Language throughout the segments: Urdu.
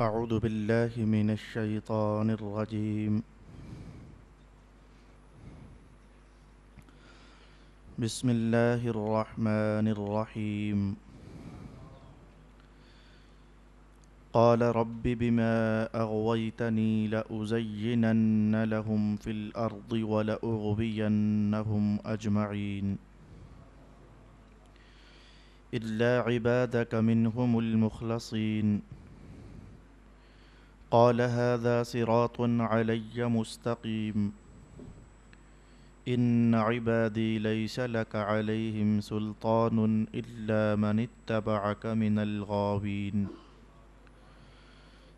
أعوذ بالله من الشيطان الرجيم. بسم الله الرحمن الرحيم. قال رب بما أغويتني لأزينن لهم في الأرض ولأغوينهم أجمعين إلا عبادك منهم المخلصين. قال هذا صراط علي مستقيم. إن عبادي ليس لك عليهم سلطان إلا من اتبعك من الغاوين.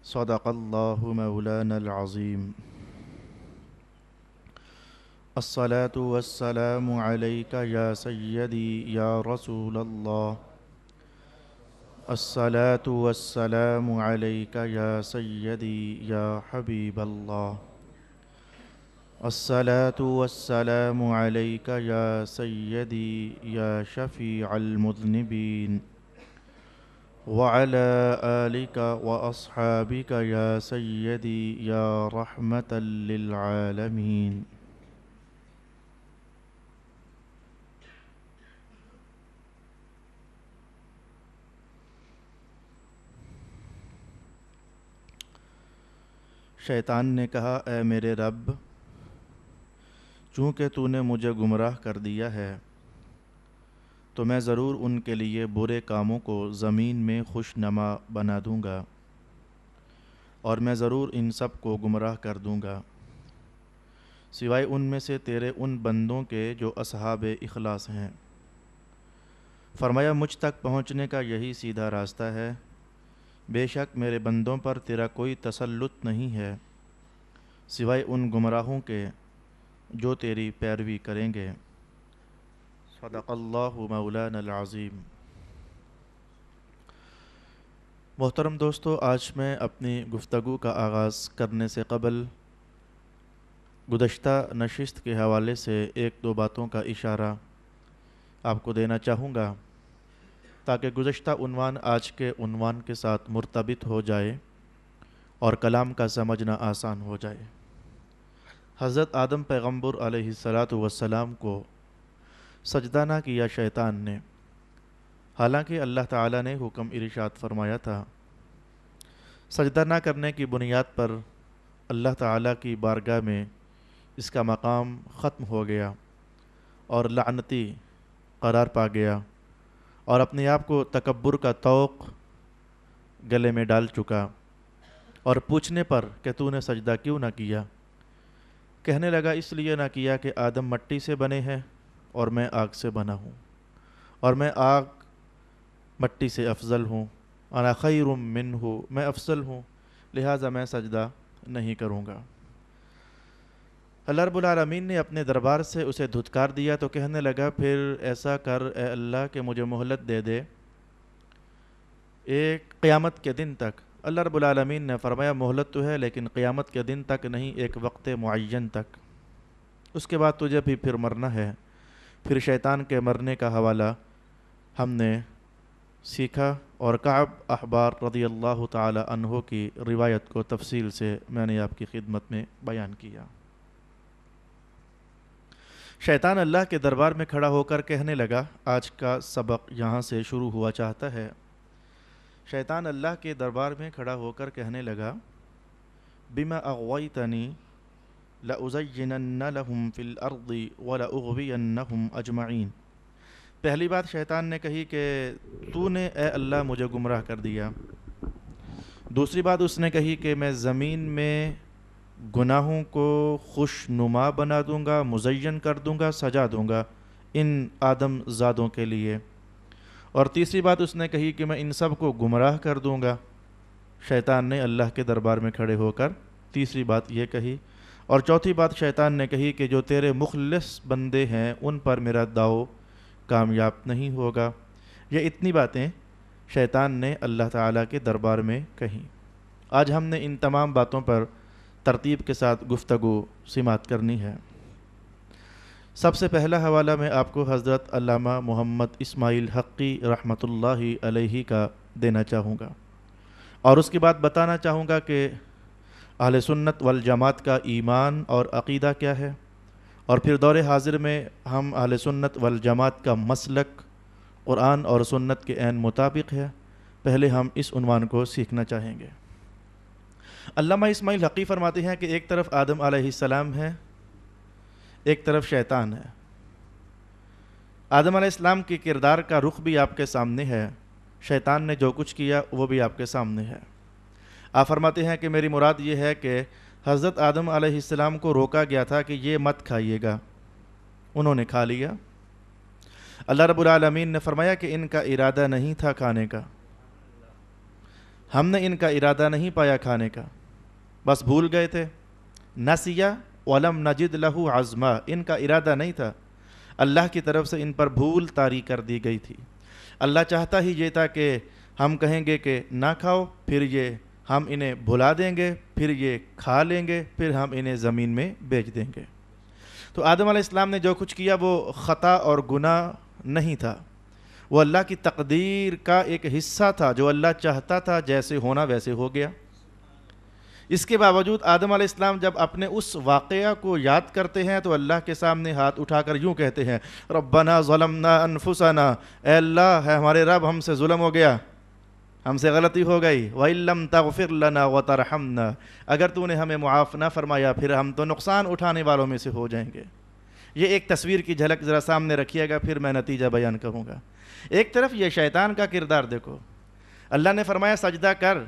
صدق الله مولانا العظيم. الصلاة والسلام عليك يا سيدي يا رسول الله. الصلاة والسلام عليك يا سيدي يا حبيب الله. الصلاة والسلام عليك يا سيدي يا شفيع المذنبين وعلى آلك وأصحابك يا سيدي يا رحمة للعالمين. شیطان نے کہا اے میرے رب، چونکہ تو نے مجھے گمراہ کر دیا ہے تو میں ضرور ان کے لیے برے کاموں کو زمین میں خوش نما بنا دوں گا، اور میں ضرور ان سب کو گمراہ کر دوں گا سوائے ان میں سے تیرے ان بندوں کے جو اصحاب اخلاص ہیں۔ فرمایا مجھ تک پہنچنے کا یہی سیدھا راستہ ہے، بے شک میرے بندوں پر تیرا کوئی تسلط نہیں ہے سوائے ان گمراہوں کے جو تیری پیروی کریں گے۔ صدق اللہ مولانا العظیم۔ محترم دوستو، آج میں اپنی گفتگو کا آغاز کرنے سے قبل گزشتہ نشست کے حوالے سے ایک دو باتوں کا اشارہ آپ کو دینا چاہوں گا تاکہ گزشتہ عنوان آج کے عنوان کے ساتھ مرتبط ہو جائے اور کلام کا سمجھنا آسان ہو جائے۔ حضرت آدم پیغمبر علیہ السلام کو سجدہ نہ کیا شیطان نے، حالانکہ اللہ تعالیٰ نے حکم ارشاد فرمایا تھا۔ سجدہ نہ کرنے کی بنیاد پر اللہ تعالیٰ کی بارگاہ میں اس کا مقام ختم ہو گیا اور لعنتی قرار پا گیا، اور اپنے آپ کو تکبر کا طوق گلے میں ڈال چکا، اور پوچھنے پر کہ تو نے سجدہ کیوں نہ کیا، کہنے لگا اس لیے نہ کیا کہ آدم مٹی سے بنے ہیں اور میں آگ سے بنا ہوں، اور میں آگ مٹی سے افضل ہوں، انا خیر منہ، میں افضل ہوں، لہٰذا میں سجدہ نہیں کروں گا۔ اللہ رب العالمین نے اپنے دربار سے اسے دھتکار دیا تو کہنے لگا پھر ایسا کر اے اللہ کہ مجھے مہلت دے دے ایک قیامت کے دن تک۔ اللہ رب العالمین نے فرمایا مہلت تو ہے لیکن قیامت کے دن تک نہیں، ایک وقت معین تک، اس کے بعد تجھے بھی پھر مرنا ہے۔ پھر شیطان کے مرنے کا حوالہ ہم نے سیکھا اور کعب احبار رضی اللہ تعالی عنہ کی روایت کو تفصیل سے میں نے آپ کی خدمت میں بیان کیا۔ شیطان اللہ کے دربار میں کھڑا ہو کر کہنے لگا، آج کا سبق یہاں سے شروع ہوا چاہتا ہے۔ شیطان اللہ کے دربار میں کھڑا ہو کر کہنے لگا بما اغویتنی لأزینن لہم فی الارض ولأغوینہم اجمعین۔ پہلی بات شیطان نے کہی کہ تو نے اے اللہ مجھے گمراہ کر دیا۔ دوسری بات اس نے کہی کہ میں زمین میں گناہوں کو خوش نما بنا دوں گا، مزین کر دوں گا، سجا دوں گا ان آدم زادوں کے لیے۔ اور تیسری بات اس نے کہی کہ میں ان سب کو گمراہ کر دوں گا۔ شیطان نے اللہ کے دربار میں کھڑے ہو کر تیسری بات یہ کہی، اور چوتھی بات شیطان نے کہی کہ جو تیرے مخلص بندے ہیں ان پر میرا داؤ کامیاب نہیں ہوگا۔ یہ اتنی باتیں شیطان نے اللہ تعالیٰ کے دربار میں کہیں۔ آج ہم نے ان تمام باتوں پر ترتیب کے ساتھ گفتگو سماعت کرنی ہے۔ سب سے پہلا حوالہ میں آپ کو حضرت علامہ محمد اسماعیل حقی رحمۃ اللہ علیہ کا دینا چاہوں گا۔ اور اس کے بعد بتانا چاہوں گا کہ اہل سنت والجماعت کا ایمان اور عقیدہ کیا ہے، اور پھر دور حاضر میں ہم اہل سنت والجماعت کا مسلک قرآن اور سنت کے عین مطابق ہے۔ پہلے ہم اس عنوان کو سیکھنا چاہیں گے۔ علامہ اسماعیل حقی فرماتے ہیں کہ ایک طرف آدم علیہ السلام ہے، ایک طرف شیطان ہے۔ آدم علیہ السلام کے کردار کا رخ بھی آپ کے سامنے ہے، شیطان نے جو کچھ کیا وہ بھی آپ کے سامنے ہے۔ آپ فرماتے ہیں کہ میری مراد یہ ہے کہ حضرت آدم علیہ السلام کو روکا گیا تھا کہ یہ مت کھائیے گا، انہوں نے کھا لیا۔ اللہ رب العالمین نے فرمایا کہ ان کا ارادہ نہیں تھا کھانے کا، ہم نے ان کا ارادہ نہیں پایا کھانے کا، بس بھول گئے تھے۔ نسیا ولم نجد لہ عزما، ان کا ارادہ نہیں تھا، اللہ کی طرف سے ان پر بھول طاری کر دی گئی تھی۔ اللہ چاہتا ہی یہ تھا کہ ہم کہیں گے کہ نہ کھاؤ، پھر یہ ہم انہیں بھلا دیں گے، پھر یہ کھا لیں گے، پھر ہم انہیں زمین میں بیچ دیں گے۔ تو آدم علیہ السلام نے جو کچھ کیا وہ خطا اور گناہ نہیں تھا، وہ اللہ کی تقدیر کا ایک حصہ تھا، جو اللہ چاہتا تھا جیسے ہونا ویسے ہو گیا۔ اس کے باوجود آدم علیہ السلام جب اپنے اس واقعہ کو یاد کرتے ہیں تو اللہ کے سامنے ہاتھ اٹھا کر یوں کہتے ہیں، ربنا ظلمنا انفسنا، اے اللہ ہے ہمارے رب، ہم سے ظلم ہو گیا، ہم سے غلطی ہو گئی، وَإِن لَّمْ تَغْفِرْ لَنَا وَتَرْحَمْنَا، اگر تو نے ہمیں معاف نہ فرمایا پھر ہم تو نقصان اٹھانے والوں میں سے ہو جائیں گے۔ یہ ایک تصویر کی جھلک ذرا سامنے رکھیے گا، پھر میں نتیجہ بیان کروں گا۔ ایک طرف یہ شیطان کا کردار دیکھو، اللہ نے فرمایا سجدہ کر،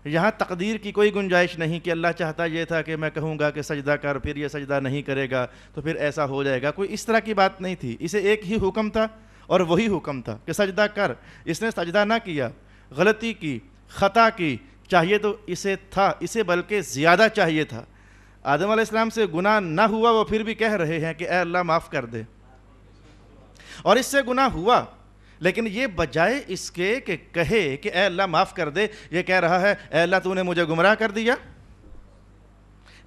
یہاں تقدیر کی کوئی گنجائش نہیں کہ اللہ چاہتا یہ تھا کہ میں کہوں گا کہ سجدہ کر، پھر یہ سجدہ نہیں کرے گا تو پھر ایسا ہو جائے گا، کوئی اس طرح کی بات نہیں تھی۔ اسے ایک ہی حکم تھا اور وہی حکم تھا کہ سجدہ کر، اس نے سجدہ نہ کیا، غلطی کی، خطا کی، چاہیے تو اسے تھا، اسے بلکہ زیادہ چاہیے تھا۔ آدم علیہ السلام سے گناہ نہ ہوا، وہ پھر بھی کہہ رہے ہیں کہ اے اللہ معاف کر دے، اور اس سے گناہ ہوا، لیکن یہ بجائے اس کے کہ کہے کہ اے اللہ معاف کر دے، یہ کہہ رہا ہے اے اللہ تو نے مجھے گمراہ کر دیا۔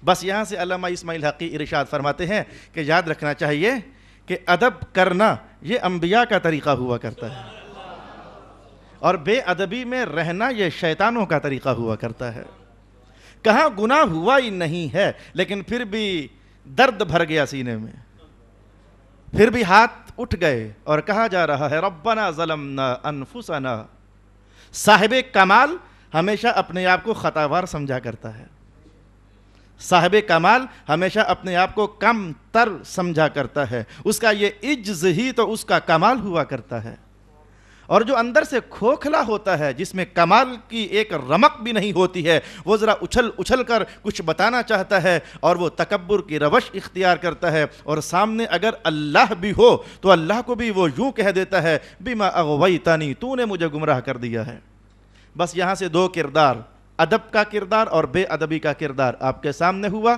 بس یہاں سے علامہ اسماعیل حقی ارشاد فرماتے ہیں کہ یاد رکھنا چاہیے کہ ادب کرنا یہ انبیاء کا طریقہ ہوا کرتا ہے، اور بے ادبی میں رہنا یہ شیطانوں کا طریقہ ہوا کرتا ہے۔ کہاں گناہ ہوا ہی نہیں ہے لیکن پھر بھی درد بھر گیا سینے میں، پھر بھی ہاتھ اٹھ گئے اور کہا جا رہا ہے ربنا ظلمنا انفسنا۔ صاحب کمال ہمیشہ اپنے آپ کو خطاوار سمجھا کرتا ہے، صاحب کمال ہمیشہ اپنے آپ کو کم تر سمجھا کرتا ہے، اس کا یہ عجز ہی تو اس کا کمال ہوا کرتا ہے۔ اور جو اندر سے کھوکھلا ہوتا ہے، جس میں کمال کی ایک رمق بھی نہیں ہوتی ہے، وہ ذرا اچھل اچھل کر کچھ بتانا چاہتا ہے اور وہ تکبر کی روش اختیار کرتا ہے، اور سامنے اگر اللہ بھی ہو تو اللہ کو بھی وہ یوں کہہ دیتا ہے بما اغویتنی، تو نے مجھے گمراہ کر دیا ہے۔ بس یہاں سے دو کردار، ادب کا کردار اور بے ادبی کا کردار آپ کے سامنے ہوا۔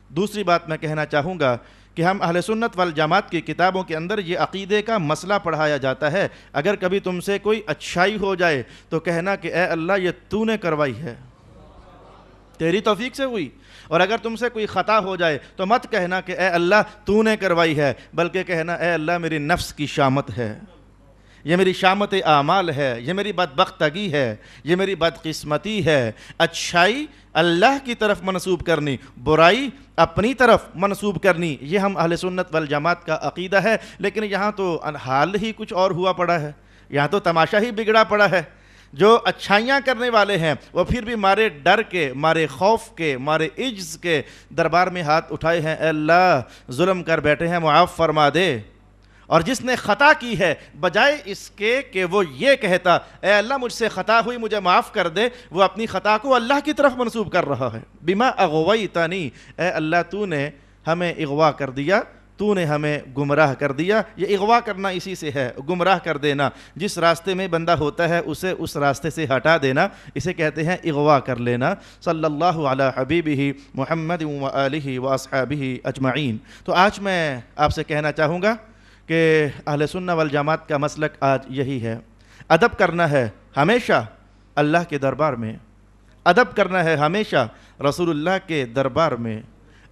دوسری بات میں کہنا چاہوں گا کہ ہم اہل سنت والجماعت کی کتابوں کے اندر یہ عقیدے کا مسئلہ پڑھایا جاتا ہے، اگر کبھی تم سے کوئی اچھائی ہو جائے تو کہنا کہ اے اللہ یہ تو نے کروائی ہے، تیری توفیق سے ہوئی، اور اگر تم سے کوئی خطا ہو جائے تو مت کہنا کہ اے اللہ تو نے کروائی ہے، بلکہ کہنا اے اللہ میری نفس کی شامت ہے، یہ میری شامت اعمال ہے، یہ میری بدبختگی ہے، یہ میری بدقسمتی ہے۔ اچھائی اللہ کی طرف منسوب کرنی، برائی اپنی طرف منسوب کرنی، یہ ہم اہل سنت والجماعت کا عقیدہ ہے۔ لیکن یہاں تو حال ہی کچھ اور ہوا پڑا ہے، یہاں تو تماشا ہی بگڑا پڑا ہے۔ جو اچھائیاں کرنے والے ہیں وہ پھر بھی مارے ڈر کے، مارے خوف کے، مارے عجز کے دربار میں ہاتھ اٹھائے ہیں، اے اللہ ظلم کر بیٹھے ہیں معاف فرما دے۔ اور جس نے خطا کی ہے بجائے اس کے کہ وہ یہ کہتا اے اللہ مجھ سے خطا ہوئی مجھے معاف کر دے، وہ اپنی خطا کو اللہ کی طرف منسوب کر رہا ہے۔ بما اغویتنی، اے اللہ تو نے ہمیں اغوا کر دیا، تو نے ہمیں گمراہ کر دیا۔ یہ اغوا کرنا اسی سے ہے، گمراہ کر دینا، جس راستے میں بندہ ہوتا ہے اسے اس راستے سے ہٹا دینا، اسے کہتے ہیں اغوا کر لینا۔ صلی اللہ علی حبیبہ محمد و آلہ و اصحابہ اجمعین۔ تو آج میں آپ سے کہنا چاہوں گا کہ اہل سنہ والجماعت کا مسلک آج یہی ہے، ادب کرنا ہے ہمیشہ اللہ کے دربار میں، ادب کرنا ہے ہمیشہ رسول اللہ کے دربار میں،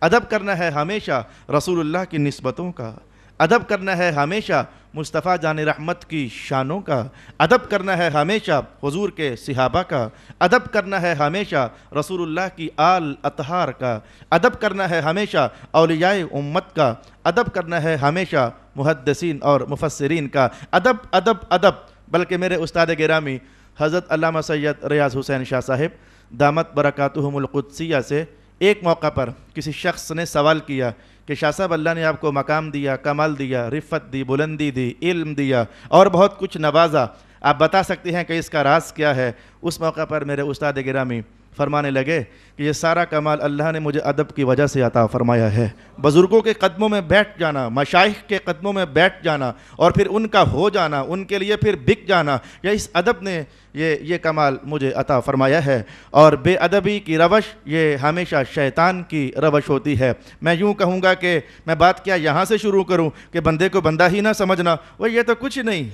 ادب کرنا ہے ہمیشہ رسول اللہ کی نسبتوں کا، ادب کرنا ہے ہمیشہ مصطفیٰ جان رحمت کی شانوں کا، ادب کرنا ہے ہمیشہ حضور کے صحابہ کا، ادب کرنا ہے ہمیشہ رسول اللہ کی آل اطہار کا، ادب کرنا ہے ہمیشہ اولیاء امت کا، ادب کرنا ہے ہمیشہ محدثین اور مفسرین کا، ادب ادب ادب۔ بلکہ میرے استاد گرامی حضرت علامہ سید ریاض حسین شاہ صاحب دامت برکاتہم القدسیہ سے ایک موقع پر کسی شخص نے سوال کیا کہ شاہ صاحب اللہ نے آپ کو مقام دیا، کمال دیا، رفت دی، بلندی دی، علم دیا اور بہت کچھ نوازا، آپ بتا سکتے ہیں کہ اس کا راز کیا ہے؟ اس موقع پر میرے استاد گرامی فرمانے لگے کہ یہ سارا کمال اللہ نے مجھے ادب کی وجہ سے عطا فرمایا ہے۔ بزرگوں کے قدموں میں بیٹھ جانا، مشائخ کے قدموں میں بیٹھ جانا اور پھر ان کا ہو جانا، ان کے لیے پھر بک جانا، یا اس ادب نے یہ کمال مجھے عطا فرمایا ہے۔ اور بے ادبی کی روش یہ ہمیشہ شیطان کی روش ہوتی ہے۔ میں یوں کہوں گا کہ میں بات کیا یہاں سے شروع کروں کہ بندے کو بندہ ہی نہ سمجھنا، وہ یہ تو کچھ نہیں،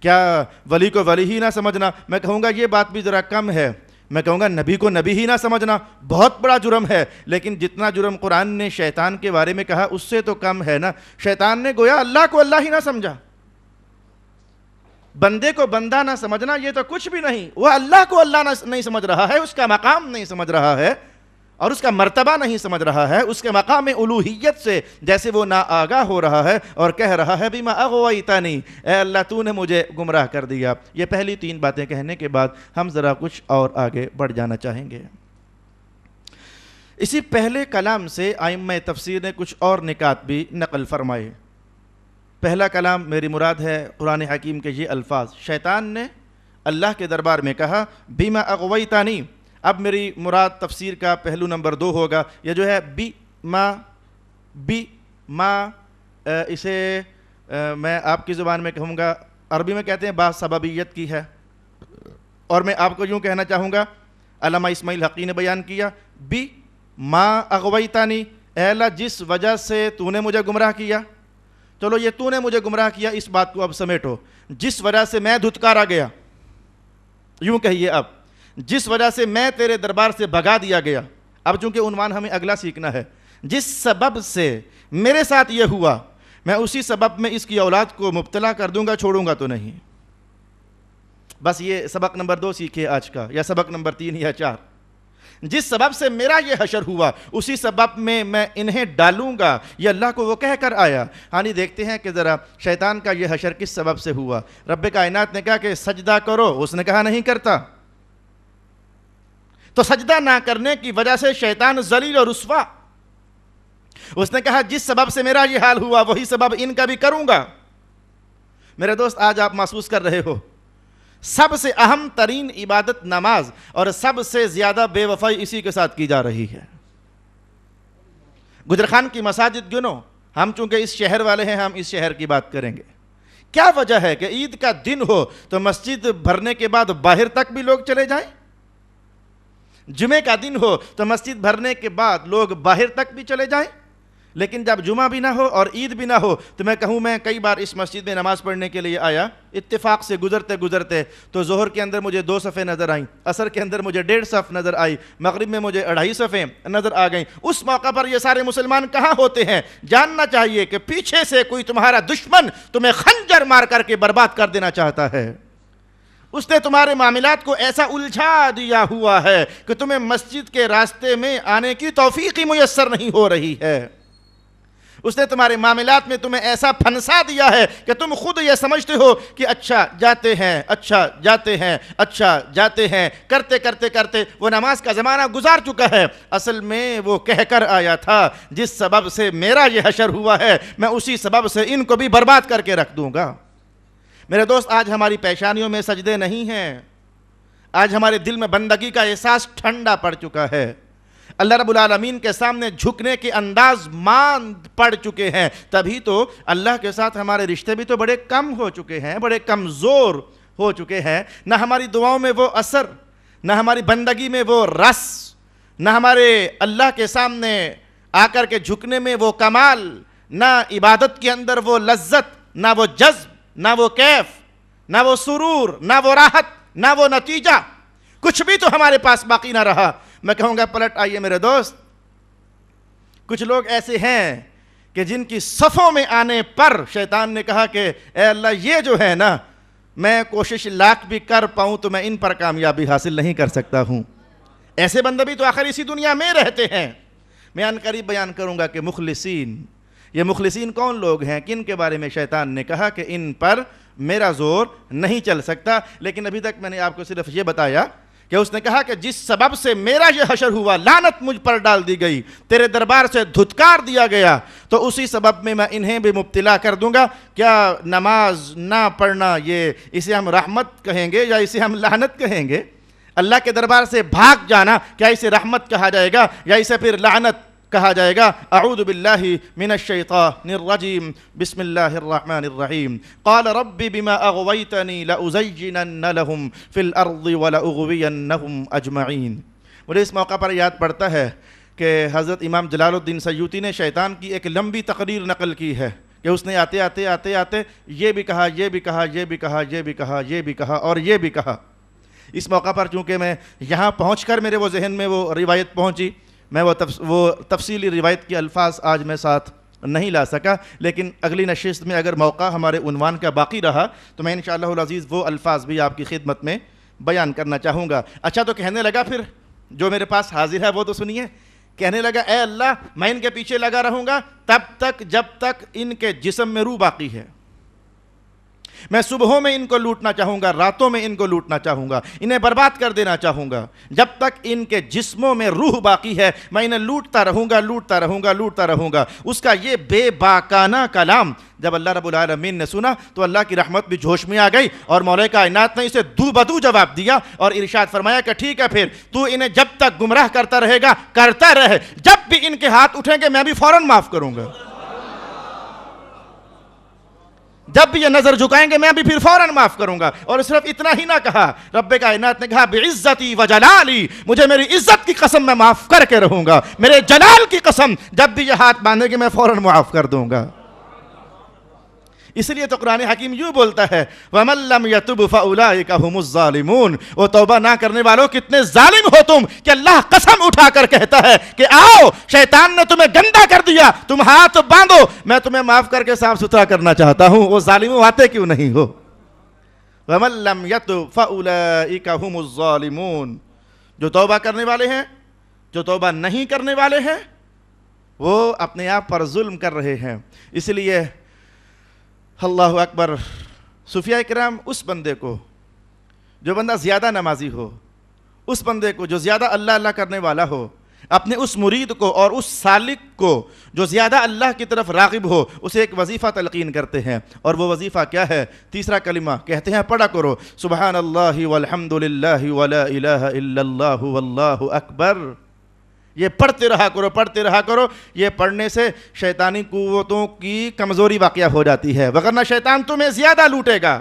کیا ولی کو ولی ہی نہ سمجھنا، میں کہوں گا یہ بات بھی ذرا کم ہے۔ میں کہوں گا نبی کو نبی ہی نہ سمجھنا بہت بڑا جرم ہے، لیکن جتنا جرم قرآن نے شیطان کے بارے میں کہا اس سے تو کم ہے نا۔ شیطان نے گویا اللہ کو اللہ ہی نہ سمجھا، بندے کو بندہ نہ سمجھنا یہ تو کچھ بھی نہیں، وہ اللہ کو اللہ نہیں سمجھ رہا ہے، اس کا مقام نہیں سمجھ رہا ہے اور اس کا مرتبہ نہیں سمجھ رہا ہے، اس کے مقام الوہیت سے جیسے وہ ناآگاہ ہو رہا ہے اور کہہ رہا ہے بما اغویتنی، اے اللہ تو نے مجھے گمراہ کر دیا۔ یہ پہلی تین باتیں کہنے کے بعد ہم ذرا کچھ اور آگے بڑھ جانا چاہیں گے۔ اسی پہلے کلام سے ائمہ تفسیر نے کچھ اور نکات بھی نقل فرمائے۔ پہلا کلام میری مراد ہے قرآن حکیم کے یہ الفاظ، شیطان نے اللہ کے دربار میں کہا بما اغویتنی۔ اب میری مراد تفسیر کا پہلو نمبر 2 ہوگا، یہ جو ہے بی ما اسے میں آپ کی زبان میں کہوں گا، عربی میں کہتے ہیں با سببیت کی ہے، اور میں آپ کو یوں کہنا چاہوں گا علامہ اسماعیل حقی نے بیان کیا بی ما اغویتانی، اے اللہ جس وجہ سے تو نے مجھے گمراہ کیا۔ چلو یہ تو نے مجھے گمراہ کیا اس بات کو اب سمیٹو، جس وجہ سے میں دھتکارا گیا، یوں کہیے اب جس وجہ سے میں تیرے دربار سے بھگا دیا گیا۔ اب چونکہ عنوان ہمیں اگلا سیکھنا ہے، جس سبب سے میرے ساتھ یہ ہوا میں اسی سبب میں اس کی اولاد کو مبتلا کر دوں گا، چھوڑوں گا تو نہیں۔ بس یہ سبق نمبر 2 سیکھے آج کا، یا سبق نمبر 3 یا 4۔ جس سبب سے میرا یہ حشر ہوا اسی سبب میں انہیں ڈالوں گا، یہ اللہ کو وہ کہہ کر آیا۔ ہاں دیکھتے ہیں کہ ذرا شیطان کا یہ حشر کس سبب سے ہوا۔ رب کائنات نے کہا کہ سجدہ کرو، اس نے کہا نہیں کرتا، تو سجدہ نہ کرنے کی وجہ سے شیطان ذلیل اور رسوا، اس نے کہا جس سبب سے میرا یہ حال ہوا وہی سبب ان کا بھی کروں گا۔ میرے دوست آج آپ محسوس کر رہے ہو سب سے اہم ترین عبادت نماز، اور سب سے زیادہ بے وفائی اسی کے ساتھ کی جا رہی ہے۔ گجرخان کی مساجد گنو، ہم چونکہ اس شہر والے ہیں ہم اس شہر کی بات کریں گے۔ کیا وجہ ہے کہ عید کا دن ہو تو مسجد بھرنے کے بعد باہر تک بھی لوگ چلے جائیں، جمعے کا دن ہو تو مسجد بھرنے کے بعد لوگ باہر تک بھی چلے جائیں، لیکن جب جمعہ بھی نہ ہو اور عید بھی نہ ہو تو میں کہوں میں کئی بار اس مسجد میں نماز پڑھنے کے لیے آیا، اتفاق سے گزرتے تو ظہر کے اندر مجھے 2 صفیں نظر آئیں، عصر کے اندر مجھے 1.5 صف نظر آئی، مغرب میں مجھے 2.5 صفیں نظر آ گئیں۔ اس موقع پر یہ سارے مسلمان کہاں ہوتے ہیں؟ جاننا چاہیے کہ پیچھے سے کوئی تمہارا دشمن تمہیں خنجر مار کر کے برباد کر دینا چاہتا ہے۔ اس نے تمہارے معاملات کو ایسا الجھا دیا ہوا ہے کہ تمہیں مسجد کے راستے میں آنے کی توفیق ہی میسر نہیں ہو رہی ہے۔ اس نے تمہارے معاملات میں تمہیں ایسا پھنسا دیا ہے کہ تم خود یہ سمجھتے ہو کہ اچھا جاتے ہیں، کرتے وہ نماز کا زمانہ گزار چکا ہے۔ اصل میں وہ کہہ کر آیا تھا جس سبب سے میرا یہ حشر ہوا ہے میں اسی سبب سے ان کو بھی برباد کر کے رکھ دوں گا۔ میرے دوست آج ہماری پیشانیوں میں سجدے نہیں ہیں، آج ہمارے دل میں بندگی کا احساس ٹھنڈا پڑ چکا ہے، اللہ رب العالمین کے سامنے جھکنے کے انداز ماند پڑ چکے ہیں، تبھی تو اللہ کے ساتھ ہمارے رشتے بھی تو بڑے کم ہو چکے ہیں، بڑے کمزور ہو چکے ہیں۔ نہ ہماری دعاؤں میں وہ اثر، نہ ہماری بندگی میں وہ رس، نہ ہمارے اللہ کے سامنے آ کر کے جھکنے میں وہ کمال، نہ عبادت کے اندر وہ لذت، نہ وہ جذب، نہ وہ کیف، نہ وہ سرور، نہ وہ راحت، نہ وہ نتیجہ، کچھ بھی تو ہمارے پاس باقی نہ رہا۔ میں کہوں گا پلٹ آئیے میرے دوست، کچھ لوگ ایسے ہیں کہ جن کی صفوں میں آنے پر شیطان نے کہا کہ اے اللہ یہ جو ہے نا، میں کوشش لاکھ بھی کر پاؤں تو میں ان پر کامیابی حاصل نہیں کر سکتا ہوں. ایسے بندے بھی تو آخر اسی دنیا میں رہتے ہیں. میں ان قریب بیان کروں گا کہ مخلصین، یہ مخلصین کون لوگ ہیں، کن کے بارے میں شیطان نے کہا کہ ان پر میرا زور نہیں چل سکتا. لیکن ابھی تک میں نے آپ کو صرف یہ بتایا کہ اس نے کہا کہ جس سبب سے میرا یہ حشر ہوا، لعنت مجھ پر ڈال دی گئی، تیرے دربار سے دھتکار دیا گیا، تو اسی سبب میں انہیں بھی مبتلا کر دوں گا. کیا نماز نہ پڑھنا یہ اسے ہم رحمت کہیں گے یا اسے ہم لعنت کہیں گے؟ اللہ کے دربار سے بھاگ جانا کیا اسے رحمت کہا جائے گا یا اسے پھر لعنت کہا جائے گا؟ اعوذ باللہ من الشیطان الرجیم، بسم اللہ الرحمن الرحیم. قال رب بما اغویتنی لأزینن لهم فی الارض ولأغوینہم اجمعین. مجھے اس موقع پر یاد پڑتا ہے کہ حضرت امام جلال الدین سیوطی نے شیطان کی ایک لمبی تقریر نقل کی ہے کہ اس نے آتے آتے یہ بھی کہا، یہ بھی کہا، یہ بھی کہا، یہ بھی کہا، یہ بھی کہا اور یہ بھی کہا. اس موقع پر چونکہ میں یہاں پہنچ کر میرے وہ ذہن میں وہ روایت پہنچی، میں وہ تفصیلی روایت کے الفاظ آج میں ساتھ نہیں لا سکا، لیکن اگلی نشست میں اگر موقع ہمارے عنوان کا باقی رہا تو میں انشاءاللہ العزیز وہ الفاظ بھی آپ کی خدمت میں بیان کرنا چاہوں گا. اچھا، تو کہنے لگا پھر جو میرے پاس حاضر ہے وہ تو سنیے. کہنے لگا اے اللہ میں ان کے پیچھے لگا رہوں گا تب تک جب تک ان کے جسم میں روح باقی ہے. میں صبحوں میں ان کو لوٹنا چاہوں گا، راتوں میں ان کو لوٹنا چاہوں گا، انہیں برباد کر دینا چاہوں گا. جب تک ان کے جسموں میں روح باقی ہے میں انہیں لوٹتا رہوں گا، لوٹتا رہوں گا، لوٹتا رہوں گا. اس کا یہ بے باکانہ کلام جب اللہ رب العالمین نے سنا تو اللہ کی رحمت بھی جوش میں آ گئی اور مولا کائنات نے اسے دو بدو جواب دیا اور ارشاد فرمایا کہ ٹھیک ہے، پھر تو انہیں جب تک گمراہ کرتا رہے گا کرتا رہے، جب بھی ان کے ہاتھ اٹھیں گے میں بھی فوراً معاف کروں گا. جب بھی یہ نظر جھکائیں گے میں بھی پھر فوراً معاف کروں گا. اور صرف اتنا ہی نہ کہا، رب کائنات نے کہا بعزتی و جلالی، مجھے میری عزت کی قسم میں معاف کر کے رہوں گا، میرے جلال کی قسم جب بھی یہ ہاتھ باندھے گے میں فوراً معاف کر دوں گا. اس لیے تو قرآن حکیم یوں بولتا ہے وَمَن لَّمْ يَتُبْ فَأُولَٰئِكَ هُمُ الظَّالِمُونَ. وہ توبہ نہ کرنے والوں کتنے ظالم ہو تم کہ اللہ قسم اٹھا کر کہتا ہے کہ آؤ شیطان نے تمہیں گندا کر دیا، تم ہاتھ باندھو، میں تمہیں معاف کر کے صاف ستھرا کرنا چاہتا ہوں. وہ ظالموں آتے کیوں نہیں ہو؟ وَمَن لَّمْ يَتُبْ فَأُولَٰئِكَ هُمُ الظَّالِمُونَ. جو توبہ کرنے والے ہیں، جو توبہ نہیں کرنے والے ہیں، وہ اپنے آپ پر ظلم کر رہے ہیں. اس لیے اللہ اکبر، صوفیاء کرام اس بندے کو، جو بندہ زیادہ نمازی ہو، اس بندے کو جو زیادہ اللہ اللہ کرنے والا ہو، اپنے اس مرید کو اور اس سالک کو جو زیادہ اللہ کی طرف راغب ہو، اسے ایک وظیفہ تلقین کرتے ہیں. اور وہ وظیفہ کیا ہے؟ تیسرا کلمہ کہتے ہیں پڑھا کرو سبحان اللہ والحمد للہ ولا الہ الا اللہ واللہ اکبر. یہ پڑھتے رہا کرو، پڑھتے رہا کرو. یہ پڑھنے سے شیطانی قوتوں کی کمزوری واقع ہو جاتی ہے، وگرنہ شیطان تمہیں زیادہ لوٹے گا.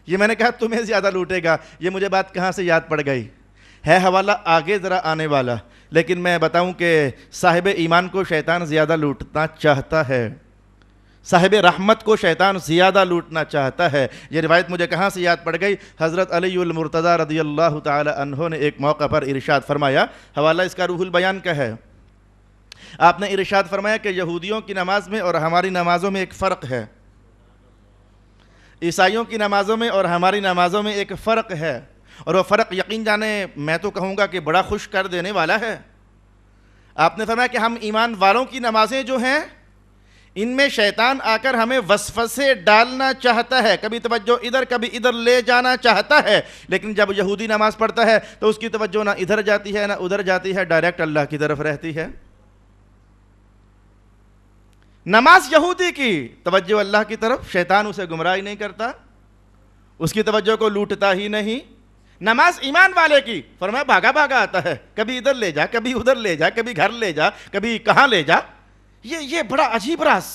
یہ میں نے کہا تمہیں زیادہ لوٹے گا، یہ مجھے بات کہاں سے یاد پڑ گئی ہے، حوالہ آگے ذرا آنے والا. لیکن میں بتاؤں کہ صاحب ایمان کو شیطان زیادہ لوٹنا چاہتا ہے، صاحب رحمت کو شیطان زیادہ لوٹنا چاہتا ہے. یہ روایت مجھے کہاں سے یاد پڑ گئی؟ حضرت علی المرتضیٰ رضی اللہ تعالی عنہ نے ایک موقع پر ارشاد فرمایا، حوالہ اس کا روح البیان کا ہے. آپ نے ارشاد فرمایا کہ یہودیوں کی نماز میں اور ہماری نمازوں میں ایک فرق ہے، عیسائیوں کی نمازوں میں اور ہماری نمازوں میں ایک فرق ہے، اور وہ فرق یقین جانے میں تو کہوں گا کہ بڑا خوش کر دینے والا ہے. آپ نے فرمایا کہ ہم ایمان والوں کی نمازیں جو ہیں ان میں شیطان آ کر ہمیں وسوسے ڈالنا چاہتا ہے، کبھی توجہ ادھر کبھی ادھر لے جانا چاہتا ہے. لیکن جب یہودی نماز پڑھتا ہے تو اس کی توجہ نہ ادھر جاتی ہے نہ ادھر جاتی ہے، ڈائریکٹ اللہ کی طرف رہتی ہے. نماز یہودی کی، توجہ اللہ کی طرف، شیطان اسے گمراہ نہیں کرتا، اس کی توجہ کو لوٹتا ہی نہیں. نماز ایمان والے کی، فرمایا بھاگا بھاگا آتا ہے، کبھی ادھر لے جا، کبھی ادھر لے جا، کبھی گھر لے جا، کبھی کہاں لے جا. یہ بڑا عجیب راز،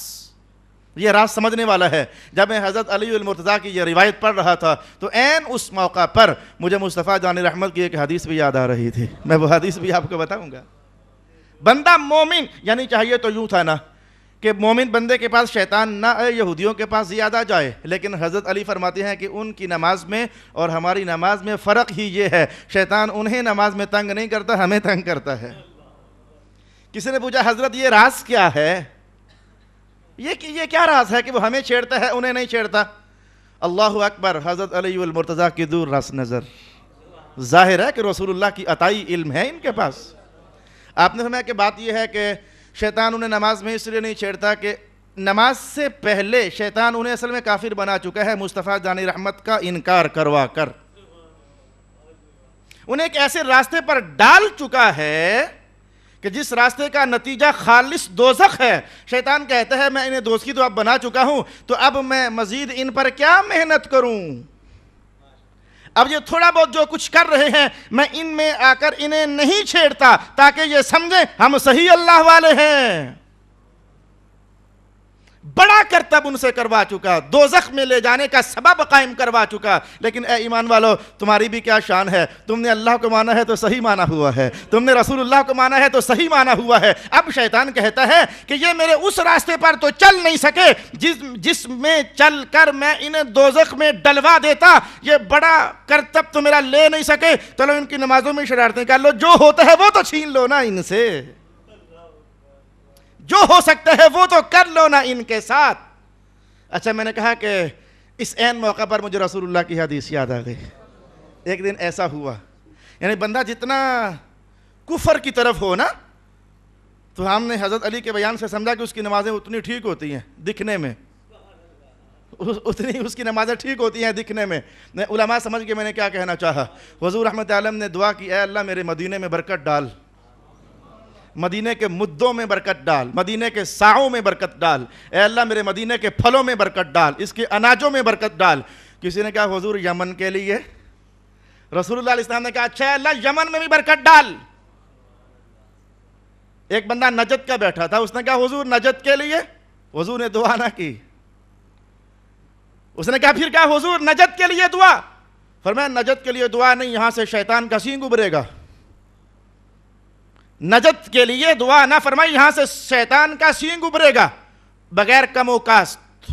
یہ راز سمجھنے والا ہے. جب میں حضرت علی المرتضیٰ کی یہ روایت پڑھ رہا تھا تو عین اس موقع پر مجھے مصطفیٰ جان رحمت کی ایک حدیث بھی یاد آ رہی تھی. میں وہ حدیث بھی آپ کو بتاؤں گا. بندہ مومن، یعنی چاہیے تو یوں تھا نا کہ مومن بندے کے پاس شیطان نہ آئے، یہودیوں کے پاس زیادہ جائے. لیکن حضرت علی فرماتے ہیں کہ ان کی نماز میں اور ہماری نماز میں فرق ہی یہ ہے، شیطان انہیں نماز میں تنگ نہیں کرتا، ہمیں تنگ کرتا ہے. کسی نے پوچھا حضرت یہ راز کیا ہے؟ یہ کیا راز ہے کہ وہ ہمیں چھیڑتا ہے انہیں نہیں چھیڑتا؟ اللہ اکبر، حضرت علی المرتضیٰ کی دور رس نظر، ظاہر ہے کہ رسول اللہ کی عطائی علم ہے ان کے پاس۔ آپ نے فرمایا کہ بات یہ ہے کہ شیطان انہیں نماز میں اس لیے نہیں چھیڑتا کہ نماز سے پہلے شیطان انہیں اصل میں کافر بنا چکا ہے مصطفیٰ جان رحمت کا انکار کروا کر، انہیں ایک ایسے راستے پر ڈال چکا ہے کہ جس راستے کا نتیجہ خالص دوزخ ہے۔ شیطان کہتا ہے میں انہیں دوست کی تو اب بنا چکا ہوں، تو اب میں مزید ان پر کیا محنت کروں؟ اب یہ تھوڑا بہت جو کچھ کر رہے ہیں میں ان میں آ کر انہیں نہیں چھیڑتا تاکہ یہ سمجھیں ہم صحیح اللہ والے ہیں۔ بڑا کرتب ان سے کروا چکا، دوزخ میں لے جانے کا سبب قائم کروا چکا۔ لیکن اے ایمان والو، تمہاری بھی کیا شان ہے؟ تم نے اللہ کو مانا ہے تو صحیح مانا ہوا ہے، تم نے رسول اللہ کو مانا ہے تو صحیح مانا ہوا ہے۔ اب شیطان کہتا ہے کہ یہ میرے اس راستے پر تو چل نہیں سکے جس میں چل کر میں انہیں دوزخ میں ڈلوا دیتا، یہ بڑا کرتب تو میرا لے نہیں سکے، چلو ان کی نمازوں میں شرارتیں کر لو، جو ہوتا ہے وہ تو چھین لو نا ان سے، جو ہو سکتا ہے وہ تو کر لو نا ان کے ساتھ۔ اچھا، میں نے کہا کہ اس عین موقع پر مجھے رسول اللہ کی حدیث یاد آ گئی۔ ایک دن ایسا ہوا، یعنی بندہ جتنا کفر کی طرف ہو نا، تو ہم نے حضرت علی کے بیان سے سمجھا کہ اس کی نمازیں اتنی ٹھیک ہوتی ہیں دکھنے میں، اتنی اس کی نمازیں ٹھیک ہوتی ہیں دکھنے میں۔ علماء سمجھ کے میں نے کیا کہنا چاہا، حضور رحمت عالم نے دعا کی، اے اللہ میرے مدینے میں برکت ڈال، مدینے کے مدوں میں برکت ڈال، مدینے کے ساؤں میں برکت ڈال، اے اللہ میرے مدینے کے پھلوں میں برکت ڈال، اس کے اناجوں میں برکت ڈال۔ کسی نے کہا حضور یمن کے لیے؟ رسول اللہ علیہ السلام نے کہا اچھا اللہ یمن میں بھی برکت ڈال۔ ایک بندہ نجد کا بیٹھا تھا، اس نے کہا حضور نجد کے لیے؟ حضور نے دعا نہ کی۔ اس نے کہا پھر کہا حضور نجد کے لیے دعا؟ فرمایا نجد کے لیے دعا نہیں، یہاں سے شیطان کا سینگ ابھرے گا۔ نجد کے لیے دعا نہ فرمائی، یہاں سے شیطان کا سینگ ابھرے گا، بغیر کم و کاست،